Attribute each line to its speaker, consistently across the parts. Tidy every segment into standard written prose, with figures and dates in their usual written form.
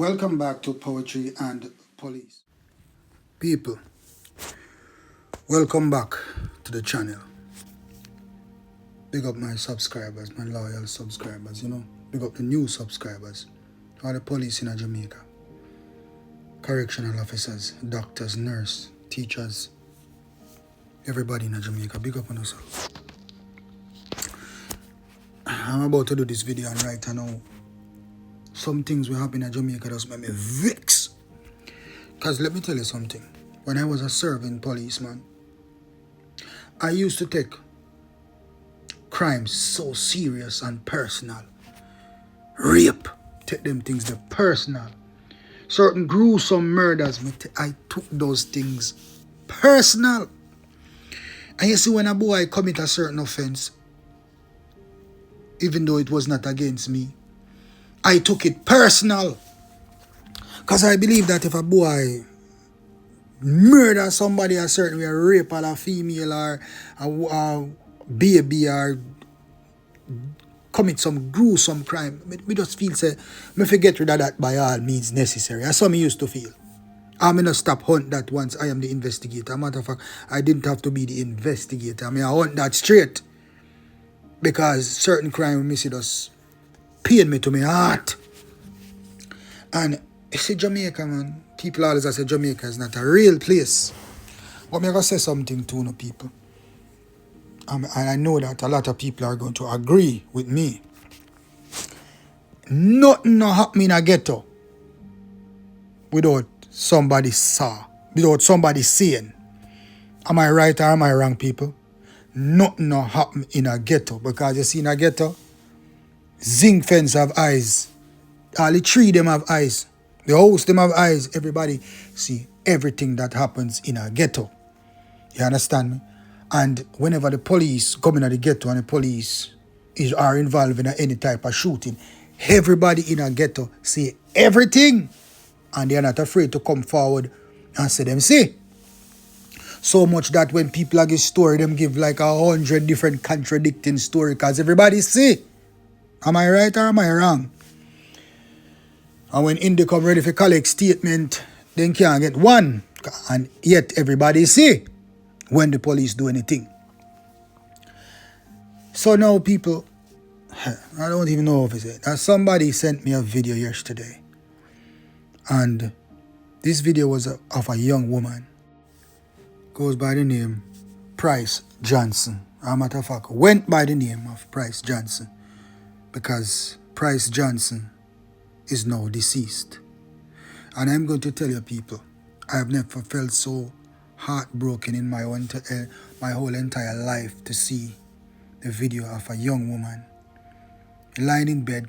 Speaker 1: Welcome back to Poetry and Police. People, welcome back to the channel. Big up my subscribers, my loyal subscribers, Big up the new subscribers. All the police in Jamaica. Correctional officers, doctors, nurses, teachers. Everybody in Jamaica. Big up on yourself. I'm about to do this video and right now, some things will happen in Jamaica that make me vex. Because let me tell you something. When I was a serving policeman, I used to take crimes so serious and personal. Rape, take them things that personal. Certain gruesome murders, I took those things personal. And you see, when a boy commit a certain offense, even though it was not against me, I took it personal. Because I believe that if a boy murder somebody a certain way, rape a female or a baby or commit some gruesome crime, me just feel say, me forget rid of that by all means necessary. That's what I used to feel. I'm going to stop hunt that once I am the investigator. Matter of fact, I didn't have to be the investigator. I hunt that straight. Because certain crime, me see just pain me to my heart. And you see Jamaica, man, people always say Jamaica is not a real place. But I'm going to say something to you people. And I know that a lot of people are going to agree with me. Nothing no happen in a ghetto without somebody without somebody seeing. Am I right or am I wrong, people? Nothing no happen in a ghetto. Because you see in a ghetto, zinc fence have eyes. All the tree them have eyes. The house them have eyes. Everybody see everything that happens in a ghetto. You understand me? And whenever the police come in at the ghetto and the police are involved in any type of shooting, everybody in a ghetto see everything. And they are not afraid to come forward and say them see. So much that when people give story, them give like 100 different contradicting stories because everybody see. Am I right or am I wrong? And when Indy come ready for collect statement, they can't get one. And yet everybody see when the police do anything. So now people, I don't even know if it's it. Somebody sent me a video yesterday. And this video was of a young woman. Goes by the name Price Johnson. As a matter of fact, went by the name of Price Johnson. Because Price Johnson is now deceased. And I'm going to tell you people, I have never felt so heartbroken in my whole entire life to see the video of a young woman lying in bed,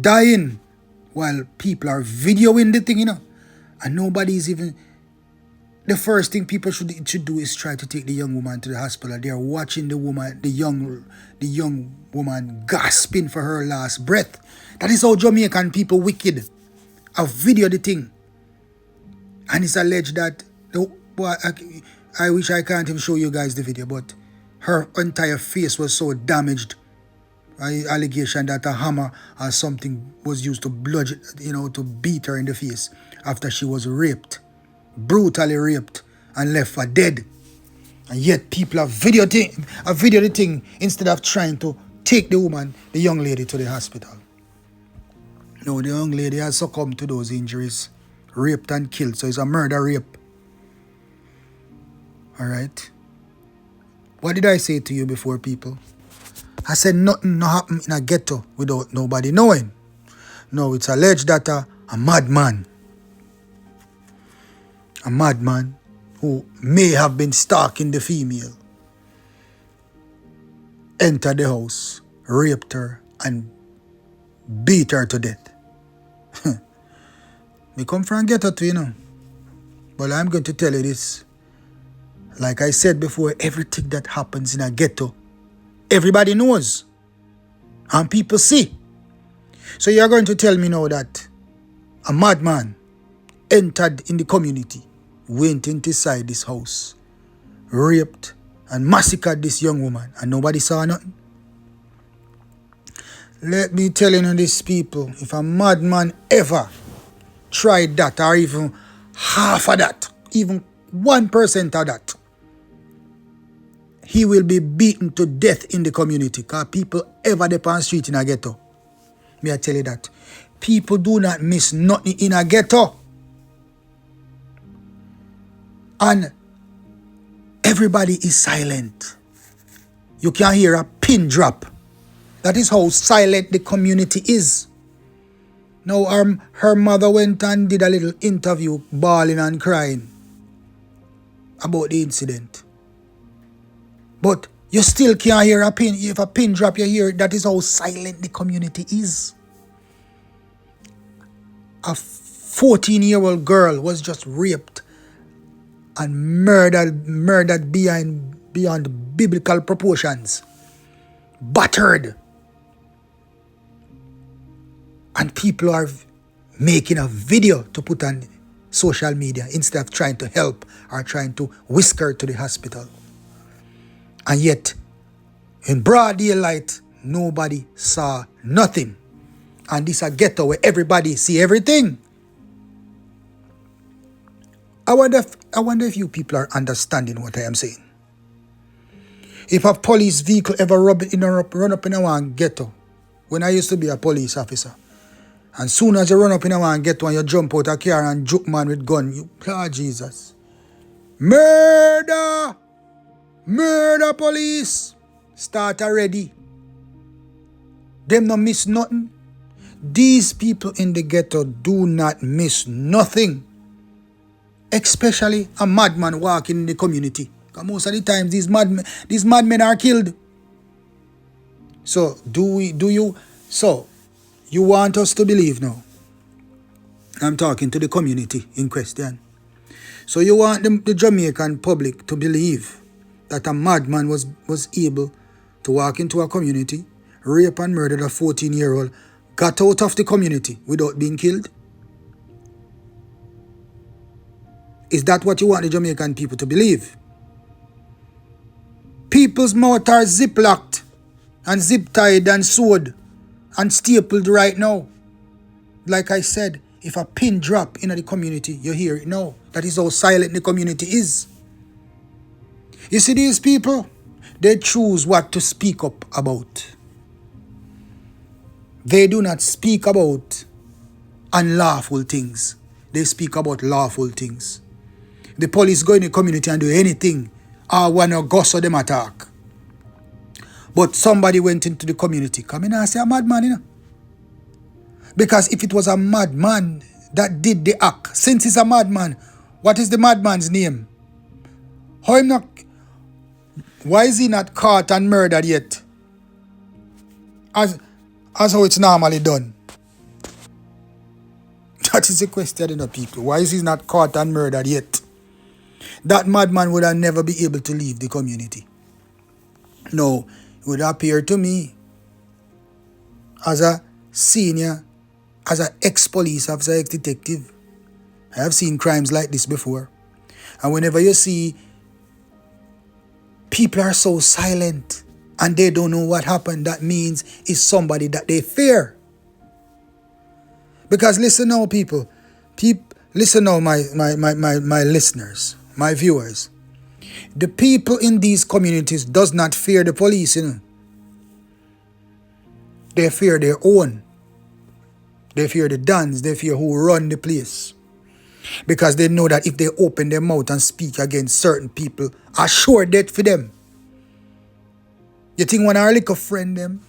Speaker 1: dying while people are videoing the thing, and nobody's even. The first thing people should do is try to take the young woman to the hospital. They are watching the young woman gasping for her last breath. That is how Jamaican people wicked. Have video the thing. And it's alleged that, I wish I can't even show you guys the video, but her entire face was so damaged. Allegation that a hammer or something was used to bludgeon, to beat her in the face after she was raped. Brutally raped and left for dead. And yet people have videoed the thing instead of trying to take the young lady to the hospital. No, the young lady has succumbed to those injuries, raped and killed. So it's a murder rape. Alright? What did I say to you before, people? I said nothing no happen in a ghetto without nobody knowing. No, it's alleged that a madman who may have been stalking the female entered the house, raped her, and beat her to death. We come from ghetto too, But I'm going to tell you this. Like I said before, everything that happens in a ghetto, everybody knows. And people see. So you're going to tell me now that a madman entered in the community, went inside this house, raped and massacred this young woman, and nobody saw nothing? Let me tell you this, people, if a madman ever tried that, or even half of that, even 1% of that, he will be beaten to death in the community. Because people ever depend on the street in a ghetto. May I tell you that? People do not miss nothing in a ghetto. And everybody is silent. You can hear a pin drop. That is how silent the community is. Now her mother went and did a little interview, bawling and crying about the incident. But you still can't hear a pin. If a pin drop, you hear it. That is how silent the community is. A 14-year-old girl was just raped and murdered beyond biblical proportions. Battered. And people are making a video to put on social media instead of trying to help or trying to whisk her to the hospital. And yet, in broad daylight, nobody saw nothing. And this is a ghetto where everybody see everything. I wonder if you people are understanding what I am saying. If a police vehicle ever run up in a one ghetto, when I used to be a police officer, and soon as you run up in a one ghetto and you jump out a car and juke man with gun, you, oh Jesus. Murder! Murder police! Start already. Them no miss nothing. These people in the ghetto do not miss nothing. Especially a madman walking in the community. Because most of the time these madmen are killed. So you want us to believe now? I'm talking to the community in question. So you want the Jamaican public to believe that a madman was able to walk into a community, rape and murder a 14-year-old, got out of the community without being killed? Is that what you want the Jamaican people to believe? People's mouths are zip-locked and zip-tied and sewed and stapled right now. Like I said, if a pin drop in the community, you hear it now. That is how silent the community is. You see these people? They choose what to speak up about. They do not speak about unlawful things. They speak about lawful things. The police go in the community and do anything. Or when a ghost of them attack. But somebody went into the community. Come in and say a madman, you know. Because if it was a madman that did the act, since it's a madman, what is the madman's name? Why is he not caught and murdered yet? As how it's normally done. That is the question, you know, people. Why is he not caught and murdered yet? That madman would have never be able to leave the community. No, it would appear to me as a senior, as an ex-police officer, ex-detective. I have seen crimes like this before. And whenever you see people are so silent and they don't know what happened, that means it's somebody that they fear. Because listen now, people. Listen now, my listeners, my viewers. The people in these communities does not fear the police, you know. They fear their own. They fear the dons. They fear who run the place. Because they know that if they open their mouth and speak against certain people, a sure death for them. You think when our little friend them,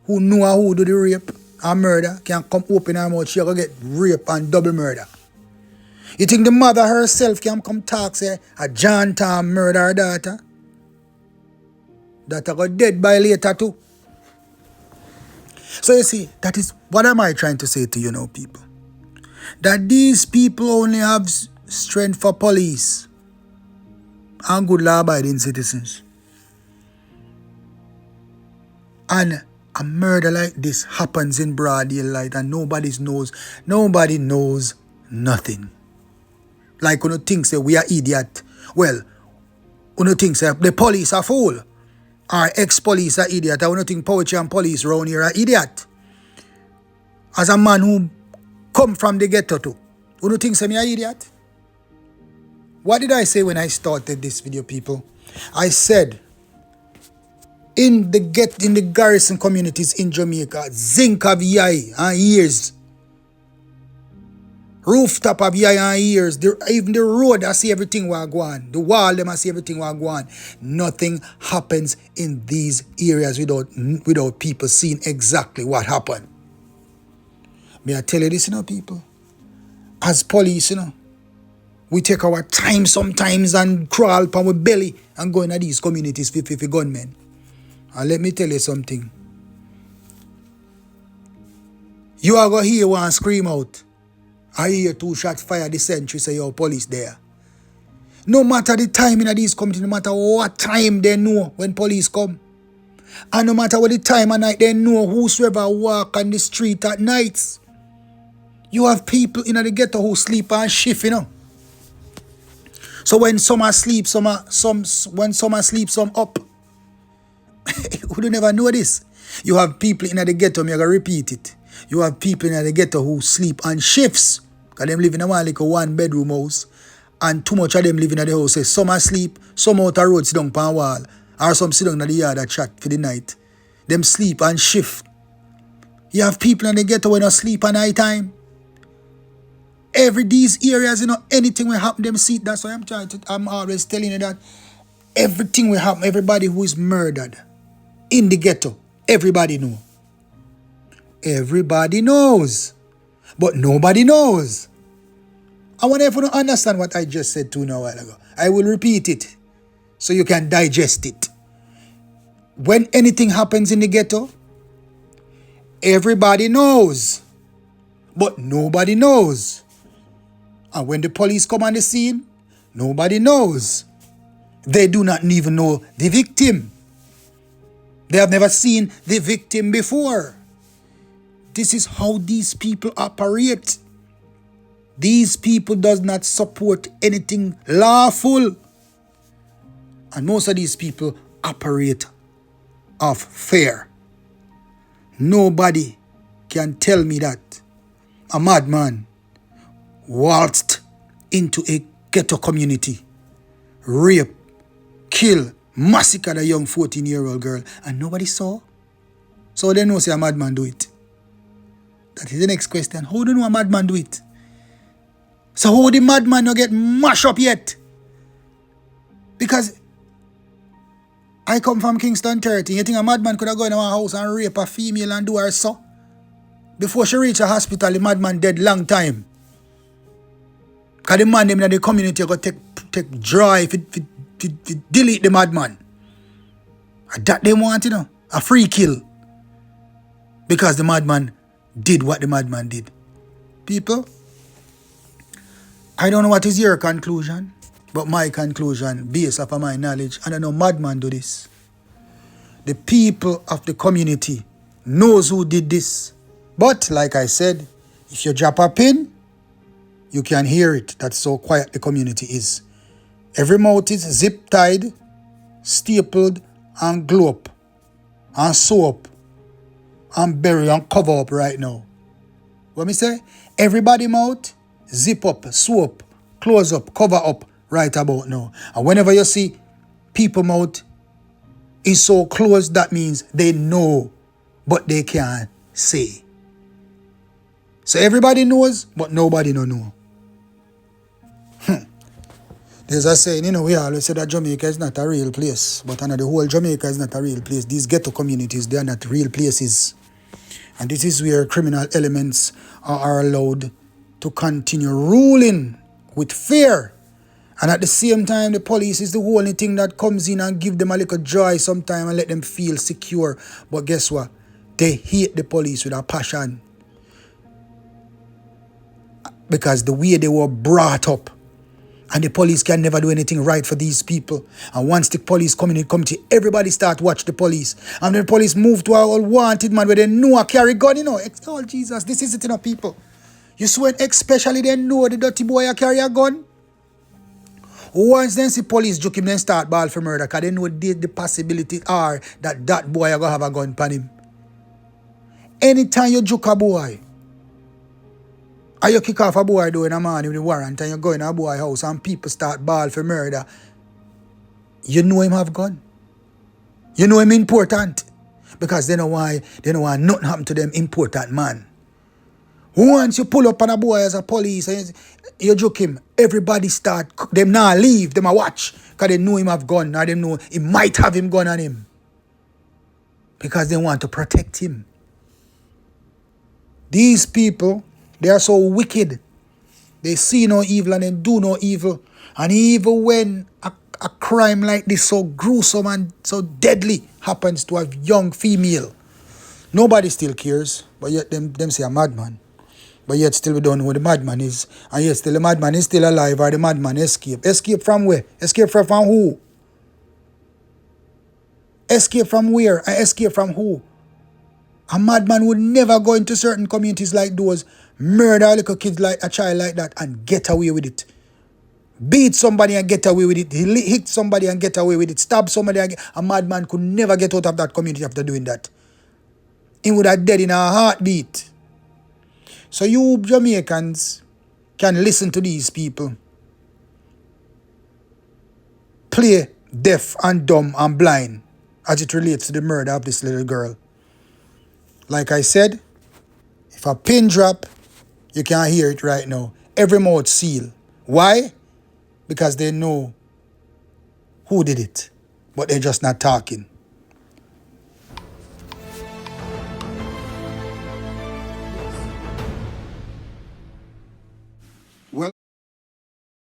Speaker 1: who know who do the rape and murder, can come open her mouth, she will get rape and double murder? You think the mother herself can come talk, say, a John Tom murder her daughter? Daughter got dead by later too. So you see, that is, what am I trying to say to you now, people? That these people only have strength for police and good law-abiding citizens. And a murder like this happens in broad daylight and nobody knows nothing. Like when you think say we are idiot. Well, when you think say the police are fool. Or ex-police are idiot. I when you think poetry and police around here are idiot. As a man who come from the ghetto too. You don't think I'm an idiot? What did I say when I started this video, people? I said, in the garrison communities in Jamaica, zinc of eye and ears, rooftop of eye and ears, even the road, I see everything while go on. The wall, them I see everything while go on. Nothing happens in these areas without people seeing exactly what happened. May I tell you this, people? As police, we take our time sometimes and crawl upon our belly and go into these communities for gunmen. And let me tell you something. You are going to hear one scream out. I hear 2 shots fired the sentry say your police there. No matter the time in these communities, no matter what time they know when police come. And no matter what the time of night, they know whosoever walk on the street at nights. You have people in the ghetto who sleep and shift, So when some asleep, some up. We don't never know this. You have people in the ghetto, I'm going to repeat it. You have people in the ghetto who sleep on shifts. Because them live in a one bedroom house. And too much of them live in the house. Some asleep, some out the road sit down on a wall. Or some sit down in the yard and chat for the night. Them sleep and shift. You have people in the ghetto when they sleep at night time. These areas, anything will happen, them see it. That's why I'm always telling you that everything will happen. Everybody who is murdered in the ghetto, everybody know. Everybody knows. But nobody knows. I want everyone to understand what I just said to you a while ago. I will repeat it so you can digest it. When anything happens in the ghetto, everybody knows. But nobody knows. And when the police come on the scene, nobody knows. They do not even know the victim. They have never seen the victim before. This is how these people operate. These people does not support anything lawful. And most of these people operate off fear. Nobody can tell me that a madman waltzed into a ghetto community, rape, kill, massacre a young 14-year-old girl, and nobody saw. So they know say a madman do it. That is the next question. How do you know a madman do it? So how the madman not get mashed up yet? Because I come from Kingston 30. You think a madman could have gone in our house and rape a female and do her so? Before she reach a hospital, the madman dead long time. Because the man them in the community got take drive to delete the madman. And that they want, a free kill. Because the madman did what the madman did. People, I don't know what is your conclusion, but my conclusion, based off of my knowledge, and I know madman do this. The people of the community knows who did this. But like I said, if you drop a pin, you can hear it. That's how quiet the community is. Every mouth is zip tied, stapled, and glue up, and sew up, and bury and cover up right now. What me say? Everybody mouth, zip up, sew up, close up, cover up right about now. And whenever you see people mouth is so closed, that means they know, but they can't say. So everybody knows, but nobody don't know. There's a saying, we always say that Jamaica is not a real place. But the whole Jamaica is not a real place. These ghetto communities, they are not real places. And this is where criminal elements are allowed to continue ruling with fear. And at the same time, the police is the only thing that comes in and give them a little joy sometimes and let them feel secure. But guess what? They hate the police with a passion. Because the way they were brought up. And the police can never do anything right for these people. And once the police come in the community, everybody start watch the police. And then the police move to our wanted man where they know a carry gun, Oh, Jesus, this is it, people. You swear, especially they know the dirty boy a carry a gun. Once they see police joke him, then start ball for murder. Because they know the possibility are that boy are going to have a gun on him. Anytime you joke a boy, Or you kick off a boy door in the morning with a warrant and you go in a boy house and people start ball for murder. You know him have gun. You know him important. Because they know why nothing happen to them important man. Once you pull up on a boy as a police and you joke him, everybody start, them now leave, them a watch. Because they know him have gun or they know he might have him gun on him. Because they want to protect him. These people, they are so wicked. They see no evil and they do no evil. And even when a crime like this so gruesome and so deadly happens to a young female, nobody still cares. But yet them say a madman. But yet still we don't know who the madman is. And yet still the madman is still alive or the madman escape. Escape from where? Escape from who? Escape from where? And escape from who? A madman would never go into certain communities like those, murder little kids like a child like that and get away with it. Beat somebody and get away with it. Hit somebody and get away with it. Stab somebody and a madman could never get out of that community after doing that. He would have dead in a heartbeat. So you Jamaicans can listen to these people play deaf and dumb and blind as it relates to the murder of this little girl. Like I said, if a pin drop, you can hear it right now. Every mouth seal. Why? Because they know who did it, but they're just not talking.